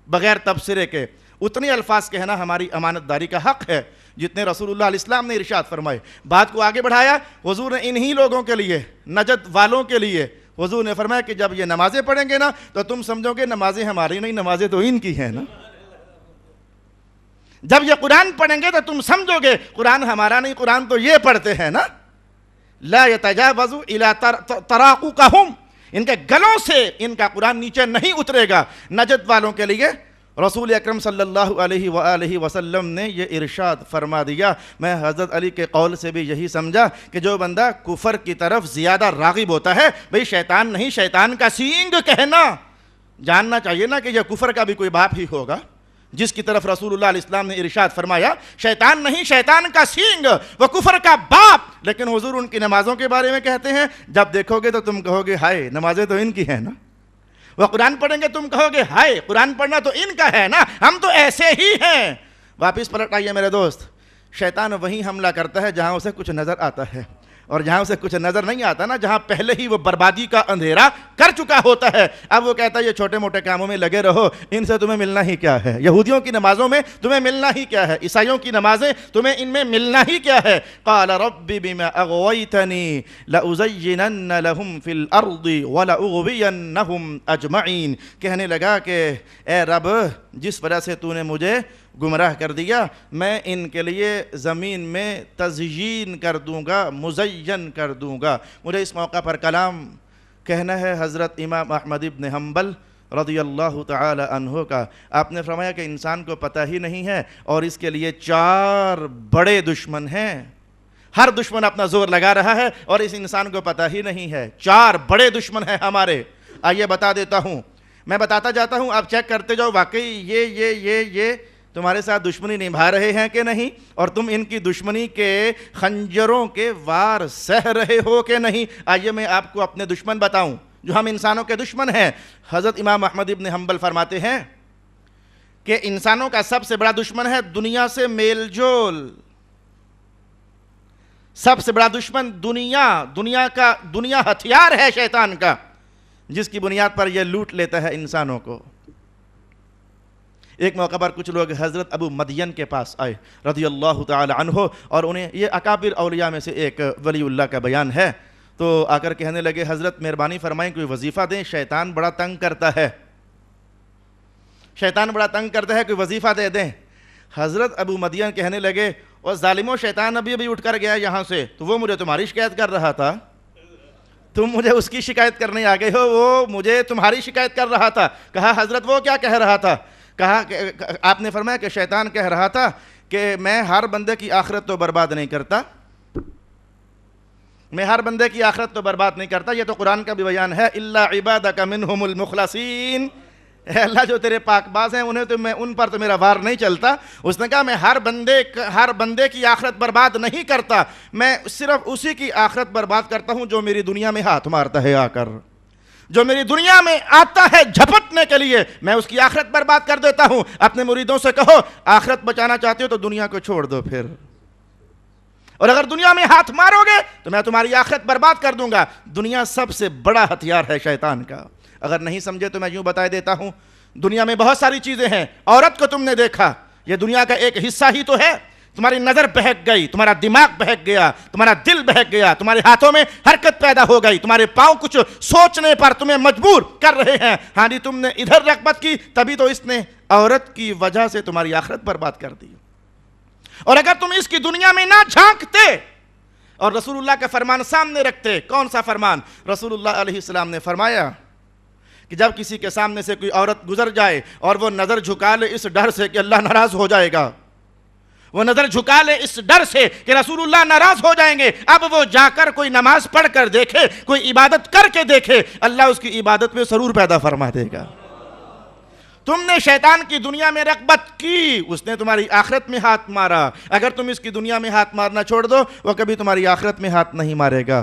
بغیر تبصرے کے۔ اتنی الفاظ کہنا ہماری امانت داری کا حق ہے جتنے رسول اللہ علیہ السلام نے ارشاد فرمائے۔ بات کو آگے بڑھایا حضور نے انہی لوگوں کے لیے، نجد والوں کے لیے، حضور نے فرمایا کہ جب یہ نمازیں پڑھیں گے نا تو تم سمجھو گے نمازیں ہماری نہیں، نمازیں تو ان کی ہیں نا۔ جب یہ قرآن پڑھیں گے تو تم سمجھو گے قرآن ہمارا نہیں، قرآن تو یہ پڑھتے ہیں نا۔ لا يتجاوز الى تراققهم، ان کے گلوں سے ان کا قرآن نیچے نہیں اترے گا۔ نجد والوں کے لیے رسول اکرم صلی اللہ علیہ وآلہ وسلم نے یہ ارشاد فرما دیا۔ میں حضرت علی کے قول سے بھی یہی سمجھا کہ جو بندہ کفر کی طرف زیادہ راغب ہوتا ہے، بھئی شیطان نہیں، شیطان کا سینگ کہنا، جاننا چاہیے نا کہ یہ کفر کا بھی کوئی باپ ہی ہوگا جس کی طرف رسول اللہ علیہ السلام نے ارشاد فرمایا شیطان نہیں، شیطان کا سینگ، وہ کفر کا باپ۔ لیکن حضور ان کی نمازوں کے بارے میں کہتے ہیں جب دیکھو گے تو تم کہو گے ہائے نمازیں تو ان کی ہیں نا۔ وہ قرآن پڑھیں گے تم کہو گے ہائے قرآن پڑھنا تو ان کا ہے نا، ہم تو ایسے ہی ہیں۔ واپس پلٹ آئیے میرے دوست، شیطان وہیں حملہ کرتا ہے جہاں اسے کچھ نظر آتا ہے، اور جہاں اسے کچھ نظر نہیں آتا نا، جہاں پہلے ہی وہ بربادی کا اندھیرا کر چکا ہوتا ہے، اب وہ کہتا ہے یہ چھوٹے موٹے کاموں میں لگے رہو، ان سے تمہیں ملنا ہی کیا ہے؟ یہودیوں کی نمازوں میں تمہیں ملنا ہی کیا ہے؟ عیسائیوں کی نمازیں تمہیں ان میں ملنا ہی کیا ہے؟ قال رب بما اغویتنی لأزینن لهم فی الارض ولأغوینہم اجمعین، کہنے لگا کہ اے رب جس وجہ سے تو نے مجھے گمراہ کر دیا، میں ان کے لیے زمین میں تزیین کر دوں گا، مزین کر دوں گا۔ مجھے اس موقع پر کلام کہنا ہے حضرت امام احمد ابن حنبل رضی اللہ تعالی عنہ کا۔ آپ نے فرمایا کہ انسان کو پتہ ہی نہیں ہے اور اس کے لیے 4 بڑے دشمن ہیں، ہر دشمن اپنا زور لگا رہا ہے اور اس انسان کو پتہ ہی نہیں ہے۔ 4 بڑے دشمن ہیں ہمارے، آئیے بتا دیتا ہوں، میں بتاتا جاتا ہوں، آپ چیک کرتے جاؤ واقعی یہ تمہارے ساتھ دشمنی نبھا رہے ہیں کہ نہیں، اور تم ان کی دشمنی کے خنجروں کے وار سہ رہے ہو کہ نہیں۔ آئیے میں آپ کو اپنے دشمن بتاؤں جو ہم انسانوں کے دشمن ہیں۔ حضرت امام احمد ابن حنبل فرماتے ہیں کہ انسانوں کا سب سے بڑا دشمن ہے دنیا سے میل جول، سب سے بڑا دشمن دنیا ہتھیار ہے شیطان کا، جس کی بنیاد پر یہ لوٹ لیتا ہے انسانوں کو۔ ایک موقع پر کچھ لوگ حضرت ابو مدین کے پاس آئے رضی اللہ تعالی عنہ، اور انہیں یہ اکابر اولیاء میں سے ایک ولی اللہ کا بیان ہے، تو آ کر کہنے لگے حضرت مہربانی فرمائیں کوئی وظیفہ دیں، شیطان بڑا تنگ کرتا ہے۔ شیطان بڑا تنگ کرتا ہے، کوئی وظیفہ دے دیں. حضرت ابو مدین کہنے لگے اور ظالموں شیطان ابھی اٹھ کر گیا یہاں سے، تو وہ مجھے تمہاری شکایت کر رہا تھا، تم مجھے اس کی شکایت کرنے آ گئے ہو، وہ مجھے تمہاری شکایت کر رہا تھا. کہا حضرت وہ کیا کہہ رہا تھا؟ کہا کہ آپ نے فرمایا کہ شیطان کہہ رہا تھا کہ میں ہر بندے کی آخرت تو برباد نہیں کرتا، میں ہر بندے کی آخرت تو برباد نہیں کرتا. یہ تو قرآن کا بھی بیان ہے، الا عبادک منہم المخلصین، اے اللہ جو تیرے پاک باز ہیں انہیں تو میں ان پر تو میرا وار نہیں چلتا. اس نے کہا میں ہر بندے کی آخرت برباد نہیں کرتا، میں صرف اسی کی آخرت برباد کرتا ہوں جو میری دنیا میں ہاتھ مارتا ہے آ کر، جو میری دنیا میں آتا ہے جھپٹنے کے لیے، میں اس کی آخرت برباد کر دیتا ہوں. اپنے مریدوں سے کہو آخرت بچانا چاہتے ہو تو دنیا کو چھوڑ دو پھر، اور اگر دنیا میں ہاتھ مارو گے تو میں تمہاری آخرت برباد کر دوں گا. دنیا سب سے بڑا ہتھیار ہے شیطان کا. اگر نہیں سمجھے تو میں یوں بتا دیتا ہوں، دنیا میں بہت ساری چیزیں ہیں. عورت کو تم نے دیکھا، یہ دنیا کا ایک حصہ ہی تو ہے. تمہاری نظر بہک گئی، تمہارا دماغ بہک گیا، تمہارا دل بہک گیا، تمہارے ہاتھوں میں حرکت پیدا ہو گئی، تمہارے پاؤں کچھ سوچنے پر تمہیں مجبور کر رہے ہیں. ہاں جی تم نے ادھر رغبت کی، تبھی تو اس نے عورت کی وجہ سے تمہاری آخرت برباد کر دی. اور اگر تم اس کی دنیا میں نہ جھانکتے اور رسول اللہ کا فرمان سامنے رکھتے، کون سا فرمان؟ رسول اللہ علیہ السلام نے فرمایا کہ جب کسی کے سامنے سے کوئی عورت گزر جائے اور وہ نظر جھکا لے اس ڈر سے کہ اللہ ناراض ہو جائے گا، وہ نظر جھکا لے اس ڈر سے کہ رسول اللہ ناراض ہو جائیں گے، اب وہ جا کر کوئی نماز پڑھ کر دیکھے، کوئی عبادت کر کے دیکھے، اللہ اس کی عبادت میں سرور پیدا فرما دے گا. تم نے شیطان کی دنیا میں رغبت کی، اس نے تمہاری آخرت میں ہاتھ مارا. اگر تم اس کی دنیا میں ہاتھ مارنا چھوڑ دو، وہ کبھی تمہاری آخرت میں ہاتھ نہیں مارے گا.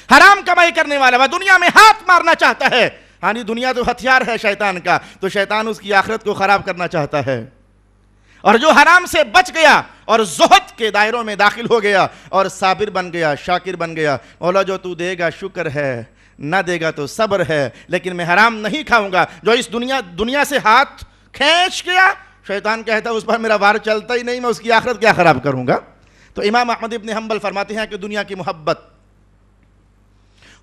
حرام کمائی کرنے والا وہ دنیا میں ہاتھ مارنا چاہتا ہے. ہاں جی دنیا تو ہتھیار ہے شیطان کا، تو شیطان اس کی آخرت کو خراب کرنا چاہتا ہے. اور جو حرام سے بچ گیا اور زہد کے دائروں میں داخل ہو گیا اور صابر بن گیا، شاکر بن گیا، مولا جو تو دے گا شکر ہے، نہ دے گا تو صبر ہے، لیکن میں حرام نہیں کھاؤں گا. جو اس دنیا سے ہاتھ کھینچ گیا، شیطان کہتا ہے اس پر میرا وار چلتا ہی نہیں، میں اس کی آخرت کیا خراب کروں گا. تو امام احمد ابن حنبل فرماتے ہیں کہ دنیا کی محبت،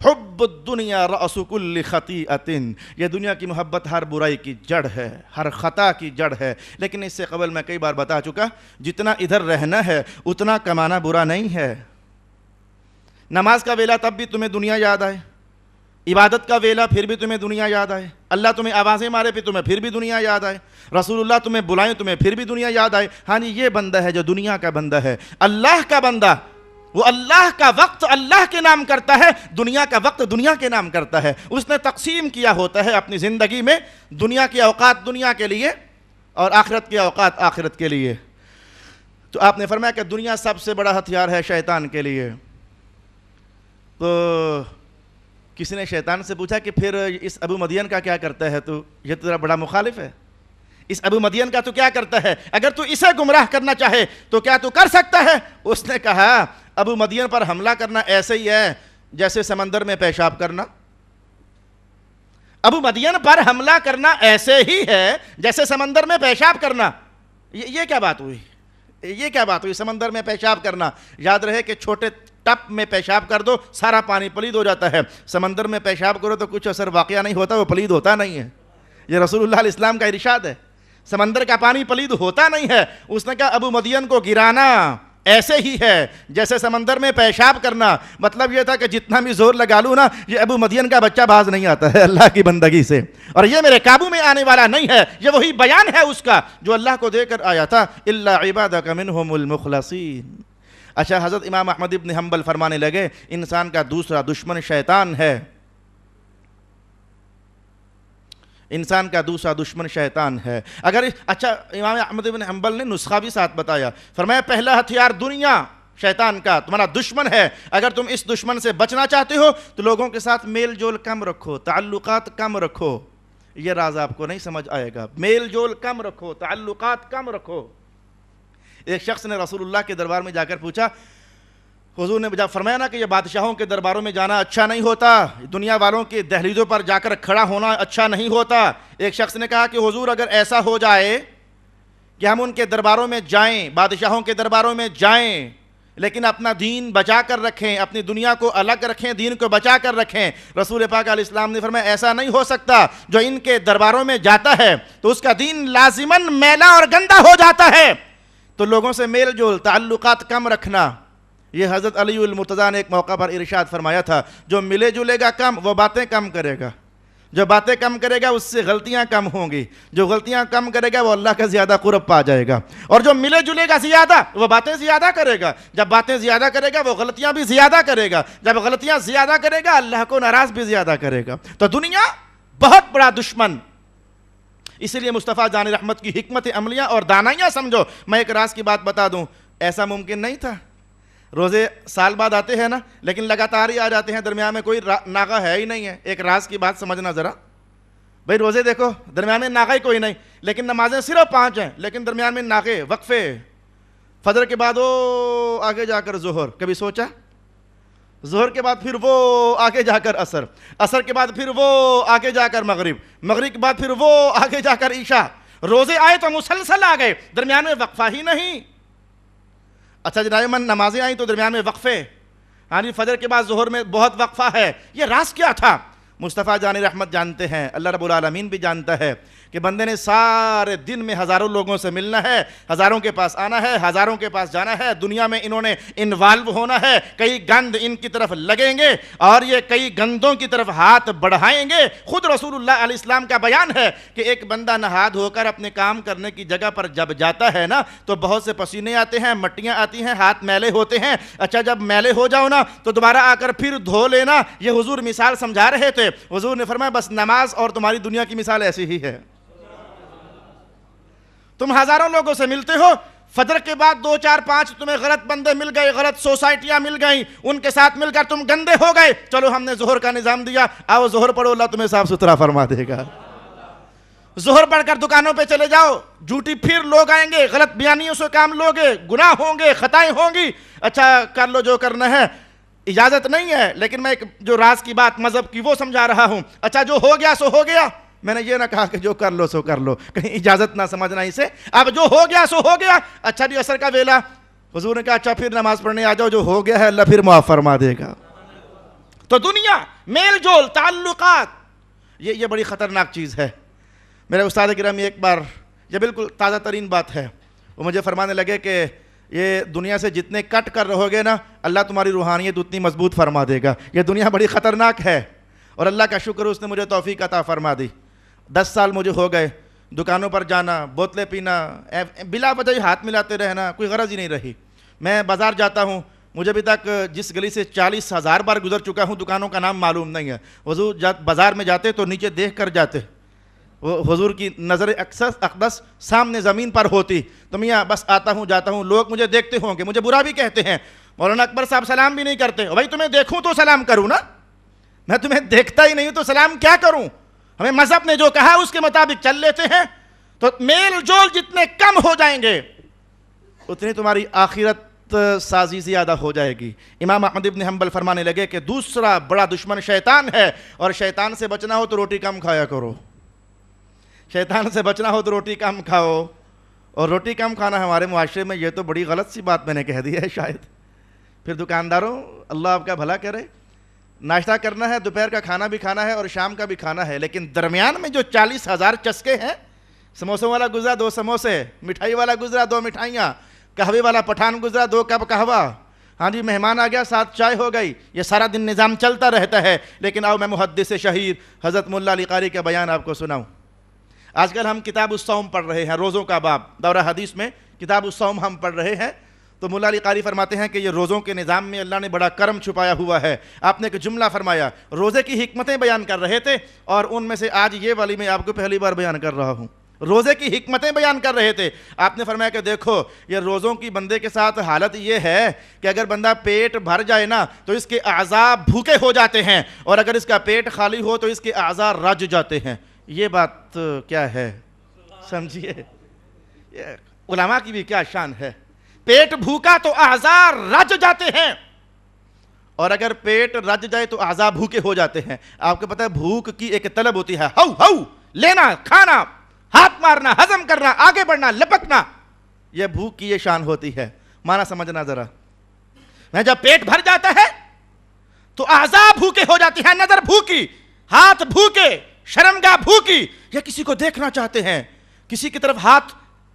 حب الدنیا رأس کل خطیئۃ، یہ دنیا کی محبت ہر برائی کی جڑ ہے، ہر خطا کی جڑ ہے. لیکن اس سے قبل میں کئی بار بتا چکا، جتنا ادھر رہنا ہے اتنا کمانا برا نہیں ہے. نماز کا ویلا تب بھی تمہیں دنیا یاد آئے، عبادت کا ویلا پھر بھی تمہیں دنیا یاد آئے، اللہ تمہیں آوازیں مارے پھر تمہیں پھر بھی دنیا یاد آئے، رسول اللہ تمہیں بلائیں تمہیں پھر بھی دنیا یاد آئے. ہاں جی یہ بندہ ہے جو دنیا کا بندہ ہے. اللہ کا بندہ وہ اللہ کا وقت اللہ کے نام کرتا ہے، دنیا کا وقت دنیا کے نام کرتا ہے. اس نے تقسیم کیا ہوتا ہے اپنی زندگی میں، دنیا کے اوقات دنیا کے لیے اور آخرت کے اوقات آخرت کے لیے. تو آپ نے فرمایا کہ دنیا سب سے بڑا ہتھیار ہے شیطان کے لیے. تو کسی نے شیطان سے پوچھا کہ پھر اس ابو مدین کا کیا کرتا ہے؟ تو یہ تو ذرا بڑا مخالف ہے. اس ابو مدین کا تو کیا کرتا ہے؟ اگر تو اسے گمراہ کرنا چاہے تو کیا تو کر سکتا ہے؟ اس نے کہا ابو مدین پر حملہ کرنا ایسے ہی ہے جیسے سمندر میں پیشاب کرنا. ابو مدین پر حملہ کرنا ایسے ہی ہے جیسے سمندر میں پیشاب کرنا. یہ کیا بات ہوئی؟ یہ کیا بات ہوئی سمندر میں پیشاب کرنا؟ یاد رہے کہ چھوٹے ٹپ میں پیشاب کر دو سارا پانی پلید ہو جاتا ہے، سمندر میں پیشاب کرو تو کچھ اثر واقعہ نہیں ہوتا، وہ پلید ہوتا نہیں ہے. یہ رسول اللہ علیہ السلام کا ارشاد ہے، سمندر کا پانی پلید ہوتا نہیں ہے. اس نے کہا ابو مدین کو گرانا ایسے ہی ہے جیسے سمندر میں پیشاب کرنا. مطلب یہ تھا کہ جتنا بھی زور لگا لوں نا یہ ابو مدین کا بچہ باز نہیں آتا ہے اللہ کی بندگی سے، اور یہ میرے قابو میں آنے والا نہیں ہے. یہ وہی بیان ہے اس کا جو اللہ کو دے کر آیا تھا، الا عبادک منہم المخلصین. اچھا حضرت امام احمد ابن حنبل فرمانے لگے انسان کا دوسرا دشمن شیطان ہے. انسان کا دوسرا دشمن شیطان ہے. اچھا امام احمد ابن حنبل نے نسخہ بھی ساتھ بتایا. فرمایا پہلا ہتھیار دنیا شیطان کا تمہارا دشمن ہے. اگر تم اس دشمن سے بچنا چاہتے ہو تو لوگوں کے ساتھ میل جول کم رکھو، تعلقات کم رکھو. یہ راز آپ کو نہیں سمجھ آئے گا. میل جول کم رکھو، تعلقات کم رکھو. ایک شخص نے رسول اللہ کے دربار میں جا کر پوچھا، حضور نے جب فرمایا نا کہ یہ بادشاہوں کے درباروں میں جانا اچھا نہیں ہوتا، دنیا والوں کی دہلیزوں پر جا کر کھڑا ہونا اچھا نہیں ہوتا. ایک شخص نے کہا کہ حضور اگر ایسا ہو جائے کہ ہم ان کے درباروں میں جائیں، بادشاہوں کے درباروں میں جائیں، لیکن اپنا دین بچا کر رکھیں، اپنی دنیا کو الگ رکھیں، دین کو بچا کر رکھیں۔ رسول پاک علیہ السلام نے فرمایا ایسا نہیں ہو سکتا جو ان کے درباروں میں جاتا ہے تو اس کا دین لازماً میلا اور گندا ہو جاتا ہے۔ تو لوگوں سے میل جول، تعلقات کم رکھنا، یہ حضرت علی المرتضیٰ نے ایک موقع پر ارشاد فرمایا تھا، جو ملے جلے گا کم وہ باتیں کم کرے گا، جو باتیں کم کرے گا اس سے غلطیاں کم ہوں گی، جو غلطیاں کم کرے گا وہ اللہ کا زیادہ قرب پا جائے گا، اور جو ملے جلے گا زیادہ وہ باتیں زیادہ کرے گا، جب باتیں زیادہ کرے گا وہ غلطیاں بھی زیادہ کرے گا، جب غلطیاں زیادہ کرے گا اللہ کو ناراض بھی زیادہ کرے گا۔ تو دنیا بہت بڑا دشمن، اسی لیے مصطفیٰ جان رحمت کی حکمت عملیاں اور دانائیاں سمجھو۔ میں ایک راز کی بات بتا دوں، ایسا ممکن نہیں تھا، روزے سال بعد آتے ہیں نا، لیکن لگاتار ہی آ جاتے ہیں، درمیان میں کوئی ناغہ ہے ہی نہیں ہے۔ ایک راز کی بات سمجھنا ذرا، بھئی روزے دیکھو درمیان میں ناغہ ہی کوئی نہیں، لیکن نمازیں صرف 5 ہیں، لیکن درمیان میں ناغے وقفے، فجر کے بعد وہ آگے جا کر ظہر، کبھی سوچا؟ ظہر کے بعد پھر وہ آگے جا کر عصر، عصر کے بعد پھر وہ آگے جا کر مغرب، مغرب کے بعد پھر وہ آگے جا کر عشاء۔ روزے آئے تو مسلسل آ گئے، درمیان میں وقفہ ہی نہیں۔ اچھا جناب نمازیں آئیں تو درمیان میں وقفے، ہاں جی فجر کے بعد ظہر میں بہت وقفہ ہے۔ یہ راز کیا تھا؟ مصطفیٰ جان رحمت جانتے ہیں، اللہ رب العالمین بھی جانتا ہے کہ بندے نے سارے دن میں ہزاروں لوگوں سے ملنا ہے، ہزاروں کے پاس آنا ہے، ہزاروں کے پاس جانا ہے، دنیا میں انہوں نے انوالو ہونا ہے، کئی گند ان کی طرف لگیں گے اور یہ کئی گندوں کی طرف ہاتھ بڑھائیں گے۔ خود رسول اللہ علیہ السلام کا بیان ہے کہ ایک بندہ نہا دھو کر اپنے کام کرنے کی جگہ پر جب جاتا ہے نا تو بہت سے پسینے آتے ہیں، مٹیاں آتی ہیں، ہاتھ میلے ہوتے ہیں۔ اچھا جب میلے ہو جاؤ نا تو دوبارہ آ کر پھر دھو لینا۔ یہ حضور مثال سمجھا رہے تھے، حضور نے فرمایا بس نماز اور تمہاری دنیا کی مثال ایسی ہی ہے۔ تم ہزاروں لوگوں سے ملتے ہو، فجر کے بعد 2 4 5 تمہیں غلط بندے مل گئے، غلط سوسائٹیاں مل گئیں، ان کے ساتھ مل کر تم گندے ہو گئے، چلو ہم نے ظہر کا نظام دیا، آؤ ظہر پڑھو، اللہ تمہیں صاف ستھرا فرما دے گا۔ ظہر پڑھ کر دکانوں پہ چلے جاؤ، جھوٹی پھر لوگ آئیں گے، غلط بیانیوں سے کام لوگے، گناہ ہوں گے، خطائیں ہوں گی۔ اچھا کر لو جو کرنا ہے، اجازت نہیں ہے، لیکن میں ایک جو راز کی بات مذہب کی وہ سمجھا رہا ہوں۔ اچھا جو ہو گیا سو ہو گیا، میں نے یہ نہ کہا کہ جو کر لو سو کر لو، کہیں اجازت نہ سمجھنا اسے، اب جو ہو گیا سو ہو گیا۔ اچھا جی عصر کا ویلا، حضور نے کہا اچھا پھر نماز پڑھنے آ جاؤ، جو ہو گیا ہے اللہ پھر معاف فرما دے گا۔ تو دنیا، میل جول، تعلقات، یہ بڑی خطرناک چیز ہے۔ میرے استاد گرامی ایک بار، یہ بالکل تازہ ترین بات ہے، وہ مجھے فرمانے لگے کہ یہ دنیا سے جتنے کٹ کر رہو گے نا اللہ تمہاری روحانیت اتنی مضبوط فرما دے گا۔ یہ دنیا بڑی خطرناک ہے، اور اللہ کا شکر اس نے مجھے توفیق عطا فرما دی۔ 10 سال مجھے ہو گئے، دکانوں پر جانا، بوتلیں پینا، بلا وجہ ہی ہاتھ ملاتے رہنا، کوئی غرض ہی نہیں رہی۔ میں بازار جاتا ہوں، مجھے ابھی تک جس گلی سے 40,000 بار گزر چکا ہوں دکانوں کا نام معلوم نہیں ہے۔ حضور بازار میں جاتے تو نیچے دیکھ کر جاتے، وہ حضور کی نظر اقدس سامنے زمین پر ہوتی، تو میاں بس آتا ہوں جاتا ہوں، لوگ مجھے دیکھتے ہوں گے، مجھے برا بھی کہتے ہیں، مولانا اکبر صاحب سلام بھی نہیں کرتے۔ بھائی تمہیں دیکھوں تو سلام کروں نا، میں تمہیں دیکھتا ہی نہیں ہوں تو سلام کیا کروں؟ ہمیں مذہب نے جو کہا اس کے مطابق چل لیتے ہیں۔ تو میل جول جتنے کم ہو جائیں گے اتنی تمہاری آخرت سازی زیادہ ہو جائے گی۔ امام احمد بن حنبل فرمانے لگے کہ دوسرا بڑا دشمن شیطان ہے، اور شیطان سے بچنا ہو تو روٹی کم کھایا کرو، شیطان سے بچنا ہو تو روٹی کم کھاؤ۔ اور روٹی کم کھانا ہمارے معاشرے میں یہ تو بڑی غلط سی بات میں نے کہہ دی ہے شاید۔ پھر دکانداروں اللہ آپ کا بھلا کرے، ناشتہ کرنا ہے، دوپہر کا کھانا بھی کھانا ہے اور شام کا بھی کھانا ہے، لیکن درمیان میں جو 40,000 چسکے ہیں، سموسوں والا گزرا 2 سموسے، مٹھائی والا گزرا 2 مٹھائیاں، قہوے والا پٹھان گزرا 2 کپ قہوہ، ہاں جی مہمان آ گیا 7 چائے ہو گئی، یہ سارا دن نظام چلتا رہتا ہے۔ لیکن آؤ میں محدث شہیر حضرت ملا علی قاری کا بیان آپ کو سناؤں۔ آج کل ہم کتاب الصوم پڑھ رہے ہیں، روزوں کا باب، دورہ حدیث میں کتاب الصوم ہم پڑھ رہے ہیں، تو ملا علی قاری فرماتے ہیں کہ یہ روزوں کے نظام میں اللہ نے بڑا کرم چھپایا ہوا ہے۔ آپ نے ایک جملہ فرمایا، روزے کی حکمتیں بیان کر رہے تھے، اور ان میں سے آج یہ والی میں آپ کو پہلی بار بیان کر رہا ہوں۔ روزے کی حکمتیں بیان کر رہے تھے، آپ نے فرمایا کہ دیکھو یہ روزوں کی بندے کے ساتھ حالت یہ ہے کہ اگر بندہ پیٹ بھر جائے نا تو اس کے اعضاء بھوکے ہو جاتے ہیں، اور اگر اس کا پیٹ خالی ہو تو اس کے اعضاء رج جاتے ہیں۔ یہ بات کیا ہے سمجھیے، علماء کی بھی کیا شان ہے۔ پیٹ بھوکا تو اعضاء رج جاتے ہیں، اور اگر پیٹ رج جائے تو اعضاء بھوکے ہو جاتے ہیں۔ آپ کو پتہ ہے بھوک کی ایک طلب ہوتی ہے، ہو ہو لینا، کھانا، ہاتھ مارنا، ہضم کرنا، آگے بڑھنا، لپکنا، یہ بھوک کی یہ شان ہوتی ہے۔ معنی سمجھنا ذرا، میں جب پیٹ بھر جاتا ہے تو اعضاء بھوکے ہو جاتی ہیں، نظر بھوکی، ہاتھ بھوکے، شرمگاہ بھوکی، یا کسی کو دیکھنا چاہتے ہیں، کسی کی طرف ہاتھ،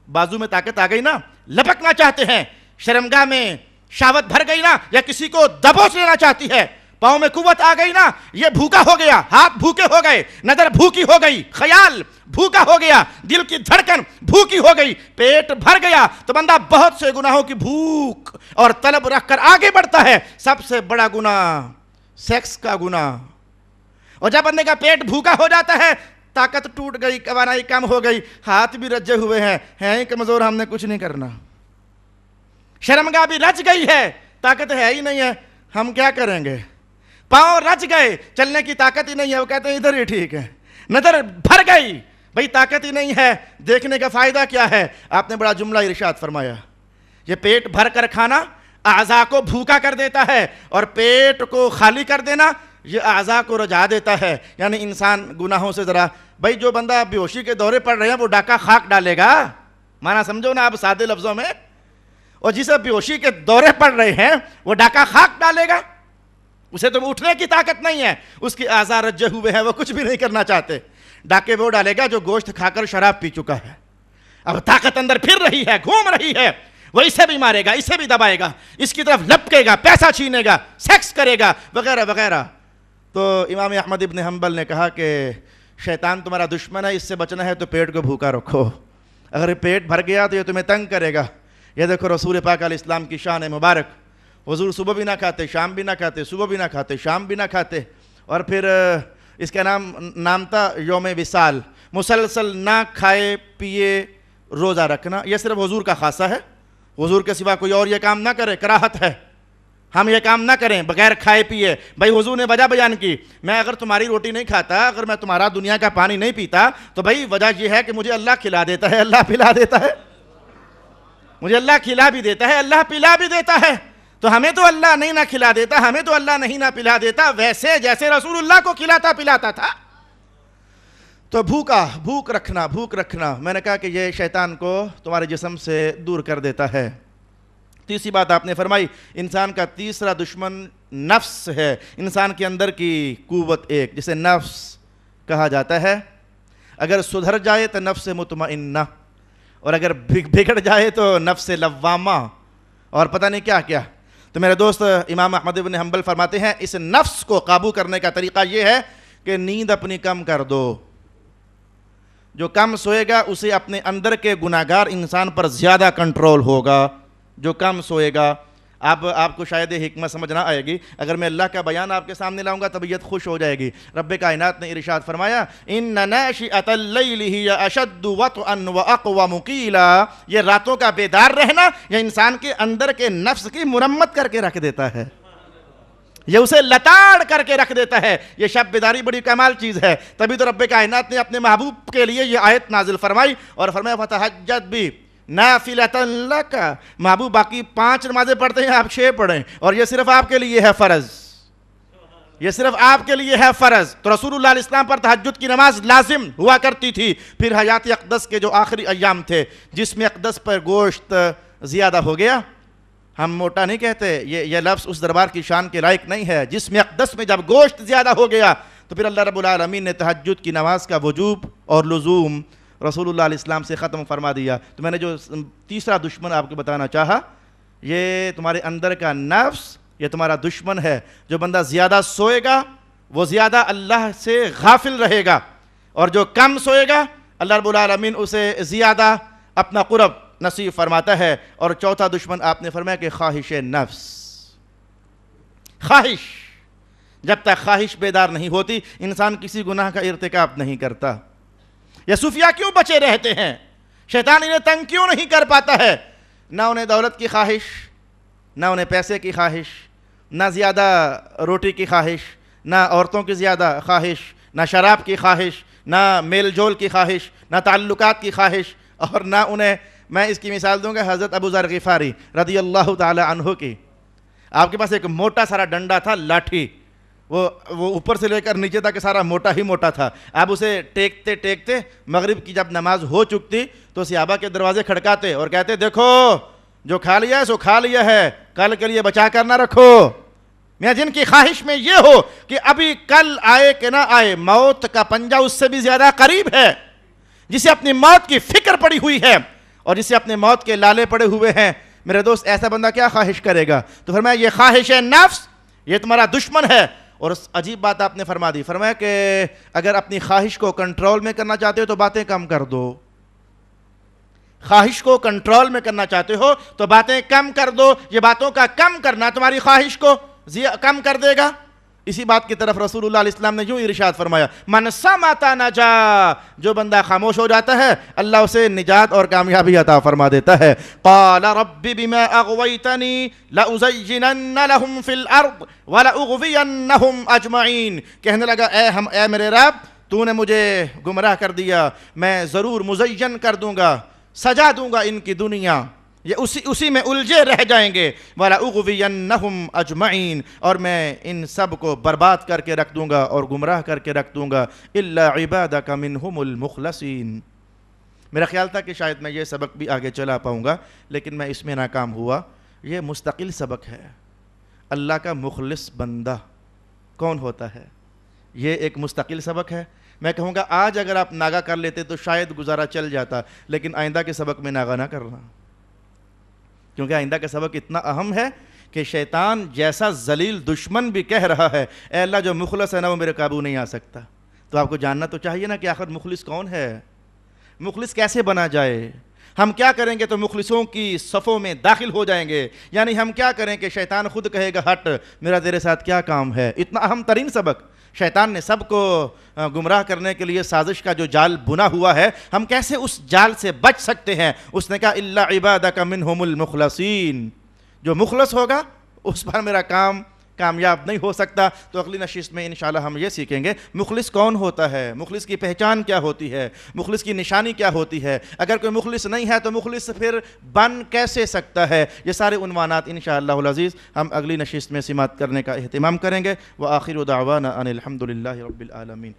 بازو میں طاقت آ گئی نا، لپکنا چاہتے ہیں، شرمگاہ میں شہوت بھر گئی نا، یا کسی کو دبوچ لینا چاہتی ہے، پاؤں میں قوت آ گئی نا، یہ بھوکا ہو گیا، ہاتھ بھوکے ہو گئے، نظر بھوکی ہو گئی، خیال بھوکا ہو گیا، دل کی دھڑکن بھوکی ہو گئی، پیٹ بھر گیا تو بندہ بہت سے گناہوں کی بھوک اور طلب رکھ کر آگے بڑھتا ہے۔ سب سے بڑا گناہ سیکس کا گناہ، اور جب بندے کا پیٹ بھوکا ہو جاتا ہے، طاقت ٹوٹ گئی، توانائی کم ہو گئی، ہاتھ بھی رجے ہوئے ہیں ہی کمزور، ہم نے کچھ نہیں کرنا، شرمگاہ بھی رج گئی ہے، طاقت ہے ہی نہیں ہے، ہم کیا کریں گے، پاؤں رج گئے، چلنے کی طاقت ہی نہیں ہے، وہ کہتے ہیں ادھر ہی ٹھیک ہے، نظر بھر گئی، بھئی طاقت ہی نہیں ہے، دیکھنے کا فائدہ کیا ہے؟ آپ نے بڑا جملہ ارشاد فرمایا، یہ پیٹ بھر کر کھانا اعضاء کو بھوکا کر دیتا ہے، اور پیٹ کو خالی کر دینا یہ اعضاء کو رجا دیتا ہے۔ یعنی انسان گناہوں سے ذرا، بھئی جو بندہ بیہوشی کے دورے پڑ رہے ہیں وہ ڈاکہ خاک ڈالے گا، مانا سمجھو نا آپ سادے لفظوں میں، اور جسے بیہوشی کے دورے پڑ رہے ہیں وہ ڈاکہ خاک ڈالے گا، اسے تو اٹھنے کی طاقت نہیں ہے، اس کی اعضاء رجے ہوئے ہیں، وہ کچھ بھی نہیں کرنا چاہتے، ڈاکے وہ ڈالے گا جو گوشت کھا کر شراب پی چکا ہے، اب طاقت اندر پھر رہی ہے، گھوم رہی ہے، وہ اسے بھی مارے گا، اسے بھی دبائے گا، اس کی طرف لپکے گا، پیسہ چھینے گا، سیکس کرے گا، وغیرہ وغیرہ۔ تو امام احمد ابن حنبل نے کہا کہ شیطان تمہارا دشمن ہے، اس سے بچنا ہے تو پیٹ کو بھوکا رکھو، اگر پیٹ بھر گیا تو یہ تمہیں تنگ کرے گا۔ یہ دیکھو رسول پاک علیہ السلام کی شان مبارک، حضور صبح بھی نہ کھاتے، شام بھی نہ کھاتے، صبح بھی نہ کھاتے، شام بھی نہ کھاتے، اور پھر اس کا نام تھا یوم وصال، مسلسل نہ کھائے پیے روزہ رکھنا، یہ صرف حضور کا خاصہ ہے، حضور کے سوا کوئی اور یہ کام نہ کرے، کراہت ہے، ہم یہ کام نہ کریں بغیر کھائے پیے۔ بھائی حضور نے وجہ بیان کی، میں اگر تمہاری روٹی نہیں کھاتا، اگر میں تمہارا دنیا کا پانی نہیں پیتا تو بھائی وجہ یہ ہے کہ مجھے اللہ کھلا دیتا ہے، اللہ پلا دیتا ہے، مجھے اللہ کھلا بھی دیتا ہے، اللہ پلا بھی دیتا ہے، تو ہمیں تو اللہ نہیں نہ کھلا دیتا، ہمیں تو اللہ نہیں نہ پلا دیتا، ویسے جیسے رسول اللہ کو کھلاتا پلاتا تھا۔ تو بھوک رکھنا، میں نے کہا کہ یہ شیطان کو تمہارے جسم سے دور کر دیتا ہے۔ تیسری بات آپ نے فرمائی، انسان کا تیسرا دشمن نفس ہے، انسان کے اندر کی قوت ایک، جسے نفس کہا جاتا ہے، اگر سدھر جائے تو نفس مطمئنہ، اور اگر بگڑ جائے تو نفس لوامہ، اور پتہ نہیں کیا کیا۔ تو میرے دوست امام احمد بن حنبل فرماتے ہیں اس نفس کو قابو کرنے کا طریقہ یہ ہے کہ نیند اپنی کم کر دو، جو کم سوئے گا اسے اپنے اندر کے گناہگار انسان پر زیادہ کنٹرول ہوگا، جو کم سوئے گا۔ آپ کو شاید یہ حکمت سمجھ نہ آئے گی، اگر میں اللہ کا بیان آپ کے سامنے لاؤں گا طبیعت خوش ہو جائے گی۔ رب کائنات نے ارشاد فرمایا ان ناشئۃ اللیل ہی اشد وطئا واقوم قیلا، یہ راتوں کا بیدار رہنا یہ انسان کے اندر کے نفس کی مرمت کر کے رکھ دیتا ہے، یہ اسے لتاڑ کر کے رکھ دیتا ہے۔ یہ شب بیداری بڑی کمال چیز ہے، تبھی تو رب کائنات نے اپنے محبوب کے لیے یہ آیت نازل فرمائی اور فرمایا فتہجد بھی نافلۃ لک، محبوب باقی 5 نمازیں پڑھتے ہیں، آپ 6 پڑھیں، اور یہ صرف آپ کے لیے ہے فرض، یہ صرف آپ کے لیے ہے فرض۔ تو رسول اللہ علیہ السلام پر تہجد کی نماز لازم ہوا کرتی تھی۔ پھر حیات اقدس کے جو آخری ایام تھے، جسم اقدس پر گوشت زیادہ ہو گیا، ہم موٹا نہیں کہتے، یہ لفظ اس دربار کی شان کے لائق نہیں ہے، جسم اقدس میں جب گوشت زیادہ ہو گیا تو پھر اللہ رب العالمین نے تہجد کی نماز کا وجوب اور لزوم رسول اللہ علیہ السلام سے ختم فرما دیا۔ تو میں نے جو تیسرا دشمن آپ کو بتانا چاہا، یہ تمہارے اندر کا نفس، یہ تمہارا دشمن ہے۔ جو بندہ زیادہ سوئے گا وہ زیادہ اللہ سے غافل رہے گا، اور جو کم سوئے گا اللہ رب العالمین اسے زیادہ اپنا قرب نصیب فرماتا ہے۔ اور چوتھا دشمن آپ نے فرمایا کہ خواہش نفس، خواہش، جب تک خواہش بیدار نہیں ہوتی انسان کسی گناہ کا ارتکاب نہیں کرتا۔ یہ صوفیہ کیوں بچے رہتے ہیں؟ شیطان انہیں تنگ کیوں نہیں کر پاتا ہے؟ نہ انہیں دولت کی خواہش، نہ انہیں پیسے کی خواہش، نہ زیادہ روٹی کی خواہش، نہ عورتوں کی زیادہ خواہش، نہ شراب کی خواہش، نہ میل جول کی خواہش، نہ تعلقات کی خواہش، اور نہ انہیں، میں اس کی مثال دوں گا حضرت ابو ذر غفاری رضی اللہ تعالی عنہ کی۔ آپ کے پاس ایک موٹا سارا ڈنڈا تھا، لاٹھی، وہ اوپر سے لے کر نیچے تک سارا موٹا ہی موٹا تھا۔ آپ اسے ٹیکتے ٹیکتے مغرب کی جب نماز ہو چکتی تو صحابہ کے دروازے کھڑکاتے اور کہتے دیکھو جو کھا لیا ہے سو کھا لیا ہے، کل کے لیے بچا کر نہ رکھو. میں جن کی خواہش میں یہ ہو کہ ابھی کل آئے کہ نہ آئے, موت کا پنجہ اس سے بھی زیادہ قریب ہے. جسے اپنی موت کی فکر پڑی ہوئی ہے اور جسے اپنے موت کے لالے پڑے ہوئے ہیں, میرے دوست ایسا بندہ کیا خواہش کرے گا؟ تو فرمایا یہ خواہش نفس یہ تمہارا دشمن ہے. اور عجیب بات آپ نے فرما دی, فرمایا کہ اگر اپنی خواہش کو کنٹرول میں کرنا چاہتے ہو تو باتیں کم کر دو. خواہش کو کنٹرول میں کرنا چاہتے ہو تو باتیں کم کر دو. یہ باتوں کا کم کرنا تمہاری خواہش کو کم کر دے گا. اسی بات کی طرف رسول اللہ علیہ السلام نے یوں ارشاد فرمایا, من صمت نجا, جو بندہ خاموش ہو جاتا ہے اللہ اسے نجات اور کامیابی عطا فرما دیتا ہے. قال رب بما اغویتنی لأزینن لهم فی الارض ولأغوینہم اجمعین. کہنے لگا اے میرے رب, تو نے مجھے گمراہ کر دیا, میں ضرور مزین کر دوں گا, سجا دوں گا ان کی دنیا, یہ اسی میں الجھے رہ جائیں گے. وَلَأُغْوِيَنَّهُمْ أَجْمَعِينَ, اور میں ان سب کو برباد کر کے رکھ دوں گا اور گمراہ کر کے رکھ دوں گا. إِلَّا عِبَادَكَ مِنْهُمُ الْمُخْلَصِينَ. میرا خیال تھا کہ شاید میں یہ سبق بھی آگے چلا پاؤں گا, لیکن میں اس میں ناکام ہوا. یہ مستقل سبق ہے. اللہ کا مخلص بندہ کون ہوتا ہے, یہ ایک مستقل سبق ہے. میں کہوں گا آج اگر آپ ناغہ کر لیتے تو شاید گزارا چل جاتا, لیکن آئندہ کے سبق میں ناغہ نہ کرنا, کیونکہ آئندہ کا سبق اتنا اہم ہے کہ شیطان جیسا ذلیل دشمن بھی کہہ رہا ہے اے اللہ جو مخلص ہے نا وہ میرے قابو نہیں آ سکتا. تو آپ کو جاننا تو چاہیے نا کہ آخر مخلص کون ہے, مخلص کیسے بنا جائے. ہم کیا کریں گے تو مخلصوں کی صفوں میں داخل ہو جائیں گے, یعنی ہم کیا کریں کہ شیطان خود کہے گا ہٹ میرا تیرے ساتھ کیا کام ہے. اتنا اہم ترین سبق. شیطان نے سب کو گمراہ کرنے کے لیے سازش کا جو جال بنا ہوا ہے, ہم کیسے اس جال سے بچ سکتے ہیں. اس نے کہا الا عبادک منہم المخلصین, جو مخلص ہوگا اس پر میرا کام کامیاب نہیں ہو سکتا. تو اگلی نشست میں انشاءاللہ ہم یہ سیکھیں گے مخلص کون ہوتا ہے, مخلص کی پہچان کیا ہوتی ہے, مخلص کی نشانی کیا ہوتی ہے. اگر کوئی مخلص نہیں ہے تو مخلص پھر بن کیسے سکتا ہے. یہ سارے عنوانات انشاءاللہ العزیز ہم اگلی نشست میں سماعت کرنے کا اہتمام کریں گے. وآخر دعوانا ان الحمد للہ رب العالمین.